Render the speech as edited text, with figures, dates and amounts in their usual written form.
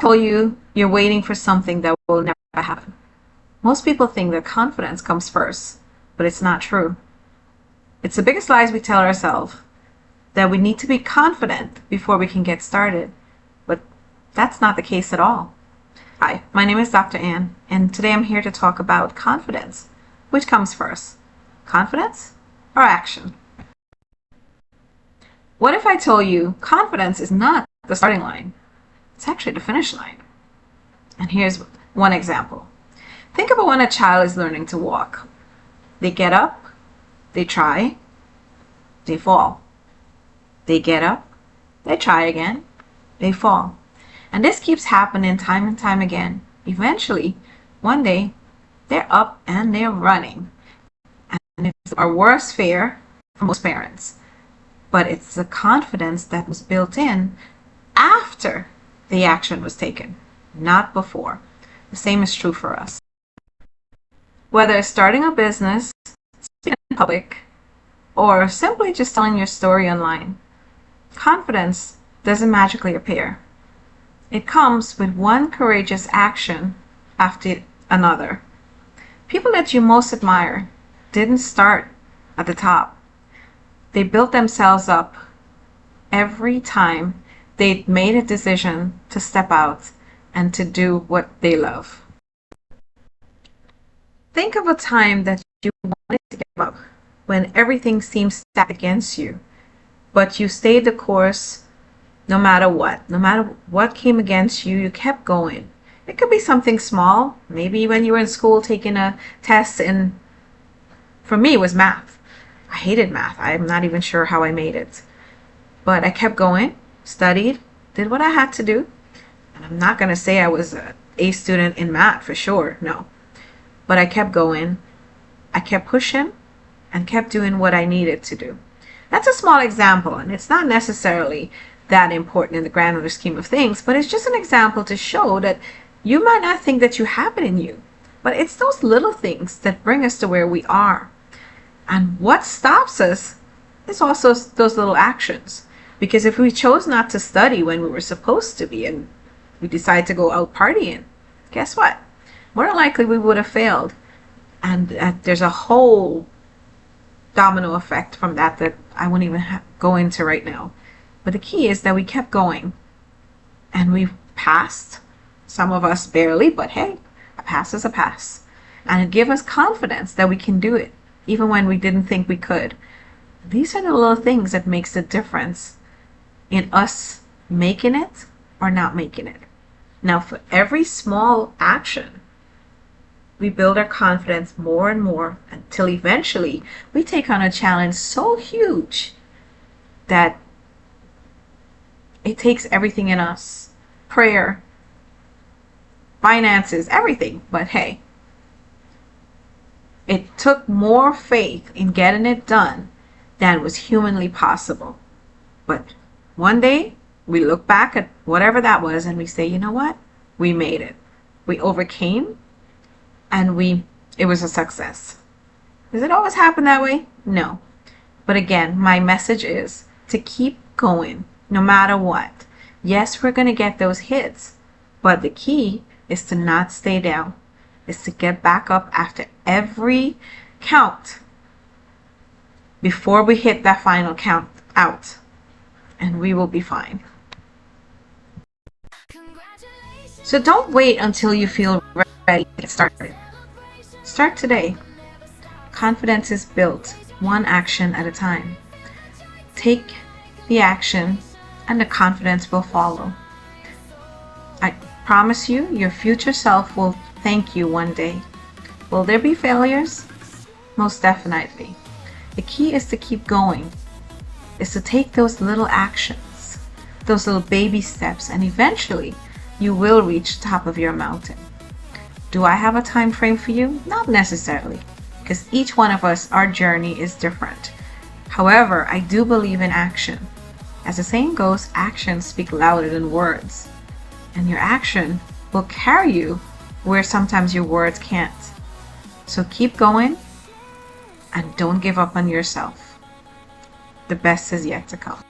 told you you're waiting for something that will never happen? Most people think that confidence comes first, but it's not true. It's the biggest lies we tell ourselves, that we need to be confident before we can get started. But that's not the case at all. Hi, my name is Dr. Ann, and today I'm here to talk about confidence. Which comes first, confidence or action? What if I told you confidence is not the starting line? It's actually the finish line. And here's one example. Think about when a child is learning to walk. They get up, they try, they fall. They get up, they try again, they fall. And this keeps happening time and time again. Eventually, one day, they're up and they're running. And it's our worst fear for most parents. But it's the confidence that was built in after the action was taken, not before. The same is true for us. Whether it's starting a business, speaking in public, or simply just telling your story online, confidence doesn't magically appear. It comes with one courageous action after another. People that you most admire didn't start at the top. They built themselves up every time they made a decision to step out and to do what they love. Think of a time that you wanted to give up, when everything seems stacked against you, but you stayed the course no matter what. No matter what came against you, you kept going. It could be something small, maybe when you were in school taking a test, and for me it was math. I hated math. I'm not even sure how I made it. But I kept going, studied, did what I had to do. And I'm not going to say I was an A student in math for sure, no. But I kept going, I kept pushing, and kept doing what I needed to do. That's a small example, and it's not necessarily that important in the grander scheme of things, but it's just an example to show that you might not think that you have it in you, but it's those little things that bring us to where we are. And what stops us is also those little actions. Because if we chose not to study when we were supposed to be, and we decide to go out partying, guess what? More than likely we would have failed. And there's a whole domino effect from that I won't even go into right now. But the key is that we kept going, and we've passed. Some of us barely, but hey, a pass is a pass. And it gave us confidence that we can do it, even when we didn't think we could. These are the little things that makes the difference in us making it or not making it. Now, for every small action, we build our confidence more and more until eventually we take on a challenge so huge that it takes everything in us. Prayer, finances, everything. But hey, it took more faith in getting it done than was humanly possible. But one day we look back at whatever that was and we say, you know what? We made it. We overcame, and it was a success. Does it always happen that way? No. But again, my message is to keep going no matter what. Yes, we're going to get those hits, but the key is to not stay down. Is to get back up after every count before we hit that final count out, and we will be fine. So don't wait until you feel ready to get started. Start today. Confidence is built one action at a time. Take the action and the confidence will follow. I promise you, your future self will thank you one day. Will there be failures? Most definitely. The key is to keep going, is to take those little actions, those little baby steps, and eventually you will reach the top of your mountain. Do I have a time frame for you? Not necessarily, because each one of us, our journey is different. However, I do believe in action. As the saying goes, actions speak louder than words. And your action will carry you where sometimes your words can't. So keep going and don't give up on yourself. The best is yet to come.